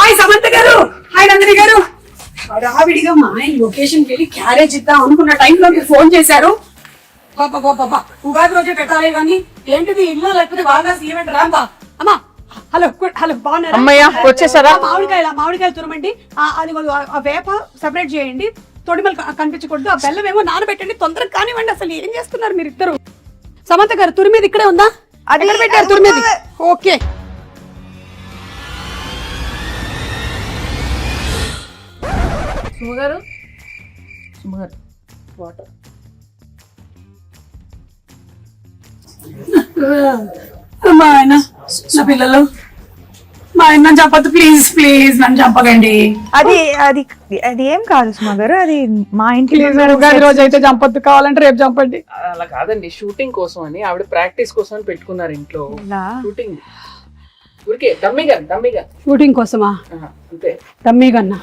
Hi Samantha గారు, hi Nandini గారు. హడావిడిగా మా ఆయన లొకేషన్ కి వెళ్ళి క్యారేజ్ ఇద్దాం అనుకున్న టైంలో మీరు ఫోన్ చేశారు. ఉగాది రోజే పెట్టాలి కానీ ఏంటిది ఇల్లు లేకపోతే బాగా ఈవెంట్ రాంబా. అమ్మా హలో హలో బాగున్నారా? అమ్మయ్య వచ్చేసారా? మామిడికాయలు తురమండి. అది ఆ వేప సెపరేట్ చేయండి, తొడిమలు కనిపించకూడదు. ఆ బెల్లం ఏమో నానబెట్టండి, తొందరగా కానివ్వండి. అసలు ఏం చేస్తున్నారు మీరు ఇద్దరు? సమంత గారు తురిమేది ఇక్కడే ఉందా? అది పెట్టారు తురిమేది. Okay సుమగారు, సుమగారు water. మా ఆయన నా పిల్లలు, మా ఆయన నన్ను చంపద్దు ప్లీజ్ ప్లీజ్, నన్ను చంపకండి. అది అది అది ఏం కాదు సుమా గారు, అది మా ఇంట్లో ఉగాది రోజు అయితే చంపద్దు, కావాలంటే రేపు చంపండి. అలా కాదండి, షూటింగ్ కోసం అని ఆవిడ ప్రాక్టీస్ కోసం అని పెట్టుకున్నారు ఇంట్లో. షూటింగ్ ఊరికే డమ్మీగా షూటింగ్ కోసమా? అంతే. డమ్మీ గన్నా?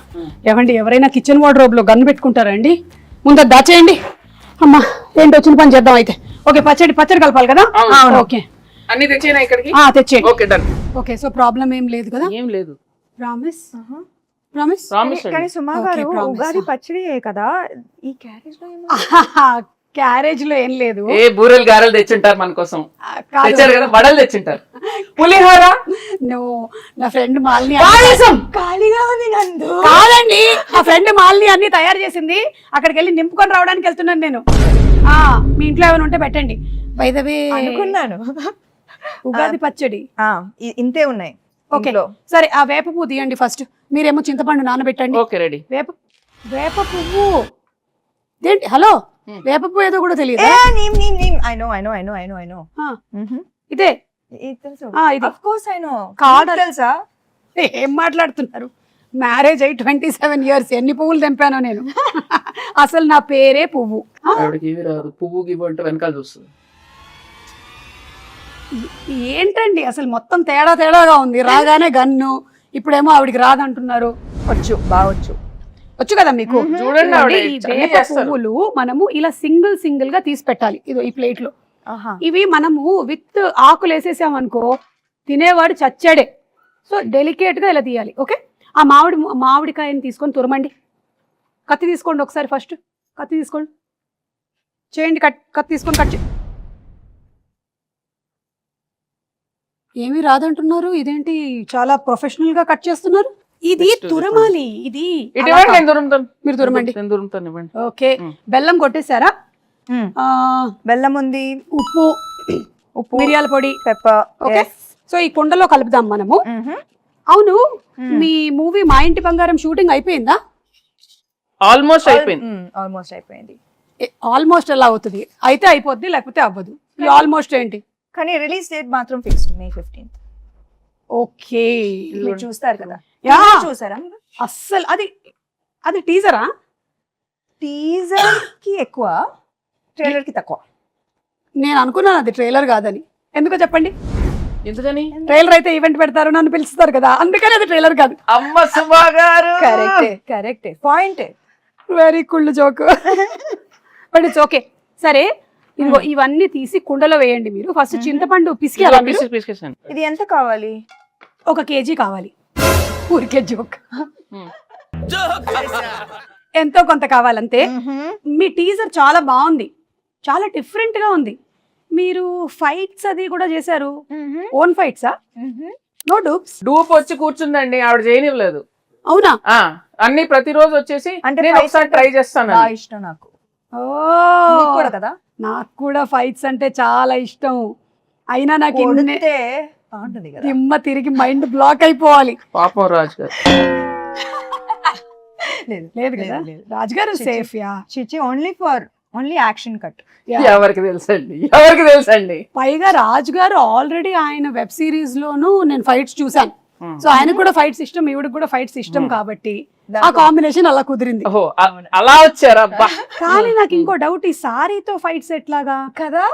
ఏమండి ఎవరైనా కిచెన్ వార్డ్రోబ్ లో గన్ను పెట్టుకుంటారండి? ముందు అది దాచేయండి. అమ్మా ఏంటి వచ్చిన పని చేద్దాం అయితే. ఓకే పచ్చడి కలపాలి కదా? ఓకే అన్ని తెచ్చేనా ఇక్కడికి? తెచ్చేయండి. Okay done. Okay so problem ఏం లేదు కదా? ఏం లేదు. Promise promise. కానీ సుమా గారు ఉగాది పచ్చడి కదా, ఈ క్యారేజ్ లో క్యారేజ్ లో ఏం లేదు. ఏ బూరెలు గారెలు తెచ్చుంటారు మన కోసం, తెచ్చారు కదా, వడలు తెచ్చుంటారు, పులిహోర. నా ఫ్రెండ్ మాలిని ఖాళీగా ఉంది నందు. కాదండి, నా ఫ్రెండ్ మాలిని అన్ని తయారు చేసింది. అక్కడికి వెళ్ళి నింపుకొని రావడానికి వెళ్తున్నాను నేను. మీ ఇంట్లో ఏమైనా ఉంటే పెట్టండి. బై ద వే అనుకున్నాను ఉగాది పచ్చడి ఇంతే ఉన్నాయి. ఓకే సరే, ఆ వేప పువ్వు తీయండి ఫస్ట్. మీరేమో చింతపండు నానబెట్టండి. Okay ready. వేప పువ్వు ఏంటి? హలో, వేప పువ్వు ఏదో కూడా తెలియదు. ఇదే తెలుసా? ఏం మాట్లాడుతున్నారు? మ్యారేజ్ అయ్యి 27 years, ఎన్ని పువ్వులు తెంపానో నేను. అసలు నా పేరే పువ్వు. పువ్వు గివ్వు అంటే వెనకాల చూస్తుంది. ఏంటండి అసలు మొత్తం తేడాగా ఉంది. రాగానే గన్ను, ఇప్పుడేమో ఆవిడికి రాదంటున్నారు. వచ్చు కదా మీకు. చూడండి, ఈ వేప పువ్వులు మనము ఇలా సింగిల్ గా తీసి పెట్టాలి. ఇదో ఈ ప్లేట్ లో. ఇవి మనము విత్ ఆకులు వేసేసామనుకో తినేవాడు చచ్చాడే. సో డెలికేట్ గా ఇలా తీయాలి. ఓకే, ఆ మామిడికాయని తీసుకొని తురమండి. కత్తి తీసుకోండి ఒకసారి. ఫస్ట్ కత్తి తీసుకోండి, చేయండి. కత్తి తీసుకొని కట్ చేయండి. ఏమీ రాదంటున్నారు, ఇదేంటి చాలా ప్రొఫెషనల్ గా కట్ చేస్తున్నారు? ఇది తురమాలి. ఇది మీరు తురమండి. ఓకే, బెల్లం కొట్టేశారా? బెల్లం ఉంది, ఉప్పు, మిరియాల పొడి, పెప్పర్. ఓకే, సో ఈ కుండలో కలుపుదాం మనము. అవును, మీ మూవీ మా ఇంటి బంగారం షూటింగ్ అయిపోయిందా? ఆల్మోస్ట్ అయిపోయింది. ఆల్మోస్ట్ ఎలా అవుతుంది? అయితే అయిపోద్ది, లేకపోతే అవ్వదు. ఆల్మోస్ట్ ఏంటి? కానీ రిలీజ్ డేట్ మాత్రం ఫిక్స్డ్ May 15th. ఓకే, మీరు చూస్తారు కదా? చూసారా? అస్సలు అది టీజరా? టీజర్ కి ఎక్కువ, ట్రైలర్ కి తక్కువ. నేను అనుకున్నాను అది ట్రైలర్ కాదని. ఎందుకో చెప్పండి. ఎందుకని? ట్రైలర్ అయితే ఈవెంట్ పెడతారు, నన్ను పిలుస్తారు కదా, అందుకని అది ట్రైలర్ కాదు. అమ్మ సుమా గారు, కరెక్టే పాయింట్. వెరీ కుళ్ళు జోక్. But it's okay. సరే, ఇదిగో ఇవన్నీ తీసి కుండలో వేయండి. మీరు ఫస్ట్ చింతపండు పిసికేయాలి. ఇది ఎంత కావాలి? 1 kg కావాలి. ఊరికే జోక్, ఎంతో కొంత కావాలంతే. మీ టీజర్ చాలా బాగుంది, చాలా డిఫరెంట్ గా ఉంది. మీరు ఫైట్స్ అది కూడా చేశారు. ఓన్ ఫైట్సా? No dupes? డూప్ వచ్చి కూర్చుందండి, ఆవిడ చేయనివ్వలేదు. అవునా? అన్ని ప్రతిరోజు వచ్చేసి అంటే ఒకసారి ట్రై చేస్తాను. ఇష్టం నాకు. కూడా కదా, నాకు కూడా ఫైట్స్ అంటే చాలా ఇష్టం. అయినా నాకు దిమ్మ తిరిగి మైండ్ బ్లాక్ అయిపోవాలి. పాపం రాజు గారు. లేదు కదా, రాజు గారు సేఫ్. యా చిచి, ఓన్లీ యాక్షన్ కట్. ఎవరికి తెలుసండి. పైగా రాజు గారు ఆల్రెడీ ఆయన వెబ్ సిరీస్ లోను నేను ఫైట్స్ చూసాను. సో ఆయన కూడా ఫైట్స్ ఇష్టం, ఈవిడికి కూడా ఫైట్స్ ఇష్టం కాబట్టి ఆ కాంబినేషన్ అలా కుదిరింది. అలా వచ్చారా? కానీ నాకు ఇంకో డౌట్, ఈ సారీతో ఫైట్స్ ఎట్లాగా కదా?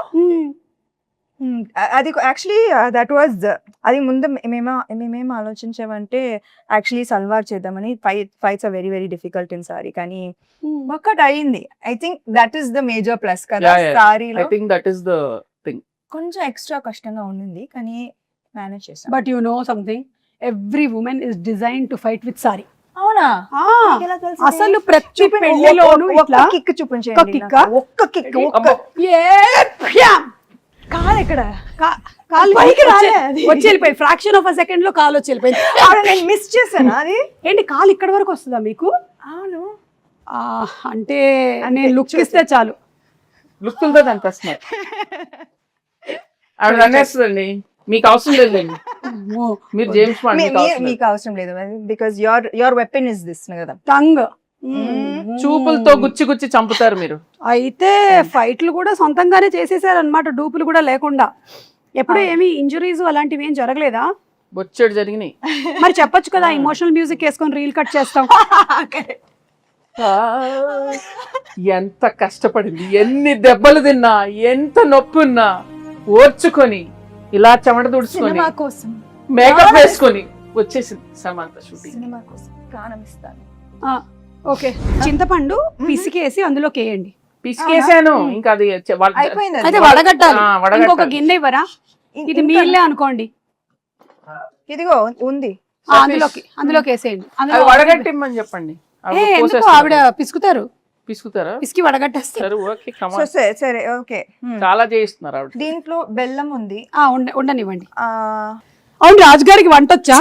అది యాక్చువల్లీ దట్ వాజ్ అది ముందు మేమేం ఆలోచించామంటే యాక్చువల్లీ సల్వార్ చేద్దామని. Fights are very very difficult in sari, కానీ ఒక్కటి అయింది. I think that is the major plus కదా సారీలో. కొంచెం ఎక్స్ట్రా కష్టంగా ఉండింది, కానీ మేనేజ్ చేసాం. But you know something, every women is design to fight with sari. అవునా? ఎలా తెలుసు? అసలు ప్రతి పెళ్లిలోనూ ఇట్లా కిక్ చూపించండి. ఒక్క కిక్. కాలు ఎక్కడ? కాలు పైకి రాలే అది. వచ్చి వెళ్ళిపోయింది, ఫ్రాక్షన్ ఆఫ్ అ సెకండ్ లో కాలు వచ్చి వెళ్ళిపోయింది. నేను మిస్ చేశాను అది. ఏంటి కాలు ఇక్కడ వరకు వస్తుందా మీకు? అవును. అంటే నేను లుక్ ఇస్తే చాలు. లుక్కులతో అనిపిస్తున్నారు. ఆవిడ అనేస్తుందండి, మీకు అవసరం లేదండి, మీరు జేమ్స్ బాండ్, మీకు అవసరం లేదు. మీకు అవసరం లేదు because your weapon is this కదా, టంగ్. చూపులతో గుచ్చి గుచ్చి చంపుతారు మీరు. అయితే ఫైట్లు కూడా సొంతంగానే చేసేసారు అనమాట, డూపులు కూడా లేకుండా. ఎప్పుడు ఏమి ఇంజురీస్ అలాంటివి ఏం జరగలేదా? బొచ్చెడు జరిగినాయి. మరి చెప్పొచ్చు కదా, ఇమోషనల్ మ్యూజిక్ వేసుకొని రీల్ కట్ చేస్తాం. ఎంత కష్టపడింది, ఎన్ని దెబ్బలు తిన్నా, ఎంత నొప్పి ఉన్నా ఓర్చుకొని ఇలా చెమట తుడుచుకొని సినిమా కోసం మేకప్ వేసుకొని వచ్చేసింది సమంత షూటింగ్. సినిమా కోసం ప్రాణం ఇస్తాను. ఓకే, చింతపండు పిసికేసి అందులోకి వేయండి. పిసికేసాను, ఇంకా అది అయిపోయింది. అయితే వడగట్టాలి. వడగట్టాలి. ఇంకొక గిన్నె ఇవ్వరా? ఇది మీ ఇల్లే అనుకోండి. ఇదిగో ఉంది, అందులోకి వేసేయండి. అది వడగట్టిమ్మని చెప్పండి. ఎందుకు ఆవిడ పిసుకుతారు, పిసుకుతారా? పిసికి వడగట్టేస్తారు. సరే ఓకే. చాలా చేయిస్తున్నారు ఆవిడ. దీంట్లో బెల్లం ఉంది. ఉండనివ్వండి. అవును, రాజుగారికి వంట వచ్చా?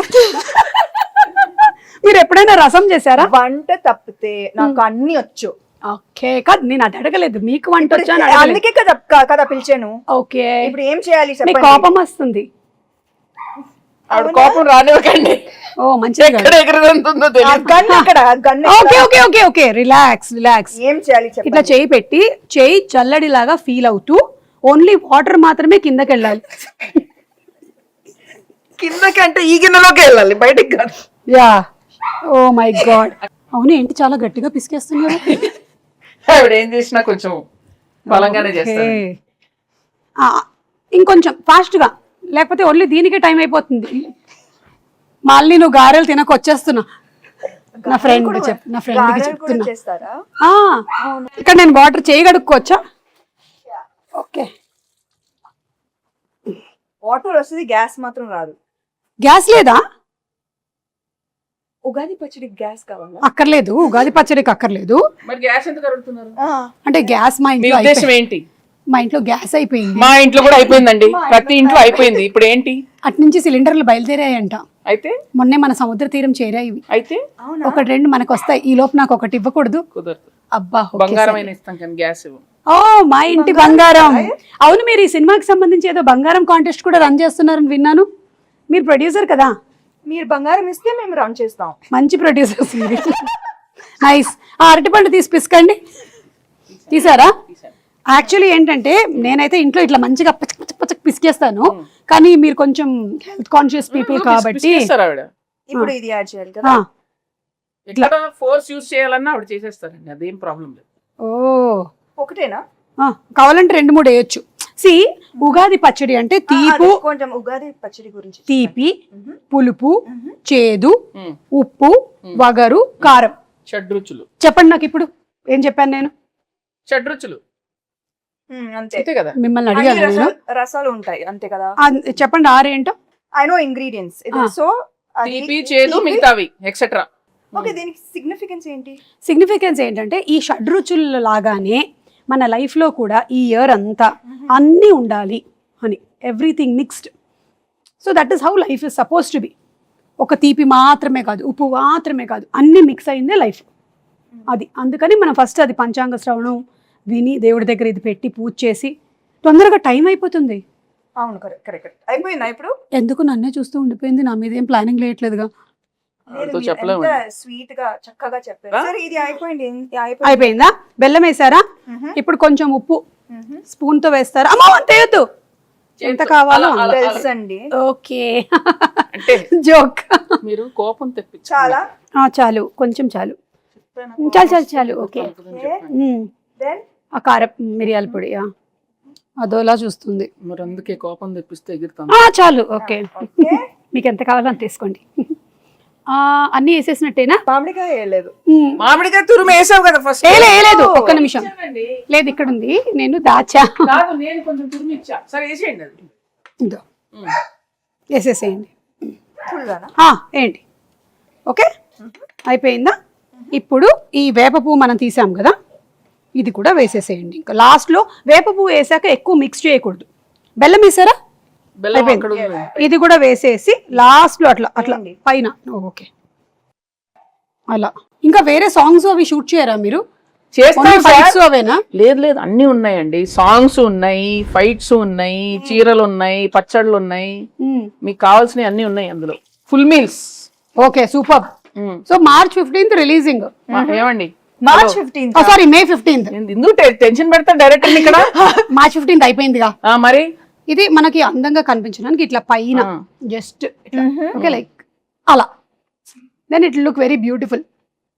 మీరు ఎప్పుడైనా రసం చేశారా? వంట తప్పితే నాకు అన్ని వచ్చు. ఓకే, కాదు నేను అది అడగలేదు, మీకు వంట వచ్చా? అందుకే కదా పిలిచాను. ఓకే, ఇప్పుడు ఏం చేయాలి? మీకు కోపం వస్తుంది. ఆవిడ కోపం రానివ్వకండి. ఓ మంచిది. ఎక్కడ ఎగరదంతుందో తెలియదు. Okay okay okay okay, relax relax. ఏం చేయాలి? ఇట్లా చేయి పెట్టి, చేయి చల్లడిలాగా ఫీల్ అవుతూ ఓన్లీ వాటర్ మాత్రమే కిందకి వెళ్ళాలి. కిందకి అంటే ఈ గిన్నెలోకి వెళ్ళాలి, బయటికి కాదు. Yeah, oh my god. అవును, ఏంటి చాలా గట్టిగా పిసికేస్తున్నారు? ఆవిడ ఏం చేసినా కొంచెం బలంగానే చేస్తారు. ఇంకొంచెం ఫాస్ట్ గా, లేకపోతే ఓన్లీ దీనికే టైం అయిపోతుంది. మళ్ళీ నువ్వు గారెలు తినక వచ్చేస్తున్నా. నా ఫ్రెండ్ కి చెప్తున్నా. ఇక్కడ నేను వాటర్ చేయగడుక్కోవచ్చా? ఓకే, వాటర్ వస్తుంది, గ్యాస్ మాత్రం రాదు. గ్యాస్ లేదా? ఉగాది పచ్చడికి గ్యాస్ కావాలా? అక్కర్లేదు, ఉగాది పచ్చడికి అక్కర్లేదు. మరి గ్యాస్ ఎందుకు అడుగుతున్నారు? అంటే గ్యాస్ మా మీ ఇంట్లో ఉద్దేశం ఏంటి? మా ఇంట్లో గ్యాస్ అయిపోయింది. మా ఇంట్లో కూడా అయిపోయిందండి, ప్రతి ఇంట్లో అయిపోయింది. ఇప్పుడు ఏంటి? అటు నుంచి సిలిండర్లు బయలుదేరాయంట. అయితే మొన్నే మన సముద్ర తీరం చేరాయి. అయితే ఒకటి రెండు మనకు వస్తాయి, ఈ లోపు నాకు ఒకటి ఇవ్వకూడదు? కుదరదు. అబ్బా, బంగారమైన ఇస్తాం కానీ గ్యాస్ ఇవ్వం. ఓ మా ఇంటి బంగారం. అవును, మీరు ఈ సినిమాకి సంబంధించి ఏదో బంగారం కాంటెస్ట్ కూడా రన్ చేస్తున్నారని విన్నాను. మీరు ప్రొడ్యూసర్ కదా? మీరు బంగారం ఇస్తే మేము రన్ చేస్తాం. మంచి ప్రొడ్యూసర్స్ మీరు. నైస్. అరటిపండు తీసి పిసకండి. తీసారా? యాక్చువల్లీ ఏంటంటే నేనైతే ఇంట్లో ఇట్లా మంచిగా పచ్చ పిసికేస్తాను, కానీ మీరు కొంచెం హెల్త్ కాన్షియస్ పీపుల్ కాబట్టి ఇప్పుడు ఇది యాడ్ చేయాలి కదా. ఎట్లా ఫోర్స్ యూజ్ చేయాలన్నా ఆవిడ చేసేస్తారండి, అదేం ప్రాబ్లం లేదు. ఓ ఒకటేనా? కావాలంటే 2-3 వేయొచ్చు. సి ఉగాది పచ్చడి అంటే తీపు, కొంచెం ఉగాది పచ్చడి గురించి తీపి, పులుపు, చేదు, ఉప్పు, వగరు, కారం, షడ్రుచులు. చెప్పండి నాకు ఇప్పుడు ఏం చెప్పాను నేను? షడ్రుచులు అంతే కదా. మిమ్మల్ని అడిగాను నేను. రసాలు ఉంటాయి అంతే కదా. చెప్పండి 6 ఏంటో. I know ingredients. సో తీపి, చేదు, మిగతావి ఎక్సెట్రా. ఓకే, దీనికి సిగ్నిఫికెన్స్ ఏంటి? సిగ్నిఫికెన్స్ ఏంటంటే ఈ షడ్రుచుల లాగానే మన లైఫ్లో కూడా ఈ ఇయర్ అంతా అన్నీ ఉండాలి అని, everything mixed. So that is how life is suppose to be. ఒక తీపి మాత్రమే కాదు, ఉప్పు మాత్రమే కాదు, అన్నీ మిక్స్ అయిందే లైఫ్. అది అందుకని మనం ఫస్ట్ అది పంచాంగ శ్రవణం విని దేవుడి దగ్గర ఇది పెట్టి పూజ చేసి తొందరగా టైం అయిపోతుంది. అవును, కరెక్ట్. అయిపోయిందా ఇప్పుడు? ఎందుకు నన్నే చూస్తూ ఉండిపోయింది, నా మీద ఏం ప్లానింగ్ లేయట్లేదుగా. స్వీట్ గా చక్కగా చెప్పారు. సరే, ఇది అయిపోయింది. అయిపోయిందా? బెల్లం వేసారా? ఇప్పుడు కొంచెం ఉప్పు స్పూన్ తో వేస్తారా? అమ్మో అంతేయద్దు, ఎంత కావాలో తెలుసండి. Okay, joke. మీరు కోపం తెప్పించి చాలా చాలు, కొంచెం చాలు, చాలు చాలు చాలు. ఓకే, ఆ కారం మిరియాల పొడి అదోలా చూస్తుంది. మరి అందుకే కోపం తెప్పిస్తే ఎగురుతాం. చాలు, ఓకే. మీకు ఎంత కావాలో అంత తీసుకోండి. అన్ని వేసేసినట్టేనా? మామిడికాయ వేయలేదు. మామిడికాయ తురుము వేసావు కదా ఫస్ట్. వేయలేదు, ఒక్క నిమిషం. లేదు, ఇక్కడ ఉంది, నేను దాచా. నేను కొంచెం తురుము ఇచ్చా. సరే వేసేయండి, అది వేసేసేయండి. ఏంటి ఓకే అయిపోయిందా? ఇప్పుడు ఈ వేప పువ్వు మనం తీసాం కదా, ఇది కూడా వేసేసేయండి. ఇంకా లాస్ట్లో వేప పువ్వు వేసాక ఎక్కువ మిక్స్ చేయకూడదు. బెల్లం వేసారా? బెల్లం అయిపోయింది. అక్కడ ఉంది. ఇది కూడా వేసేసి లాస్ట్లో అట్లా అట్లా పైన ఓకే అలా. ఇంకా వేరే సాంగ్స్ అవి షూట్ చేయరా మీరు? చేస్తాం Only సార్. fights అవేనా? లేదు లేదు, అన్ని ఉన్నాయండి. సాంగ్స్ ఉన్నాయి, ఫైట్స్ ఉన్నాయి, చీరలు ఉన్నాయి, పచ్చళ్ళు ఉన్నాయి, మీకు కావాల్సినవి అన్ని ఉన్నాయి అందులో. Full meals. Okay super. So March 15th releasing. ఏమండి మార్చ్ 15th. సారీ మే 15th. ఎందుకు టెన్షన్ పెడతా డైరెక్టర్ ఇక్కడ? మార్చ్ 15th అయిపోయిందిగా. మరి ఇది మనకి అందంగా కనిపించడానికి ఇట్లా పైన జస్ట్ ఓకే లైక్ అలా, then it look very beautiful.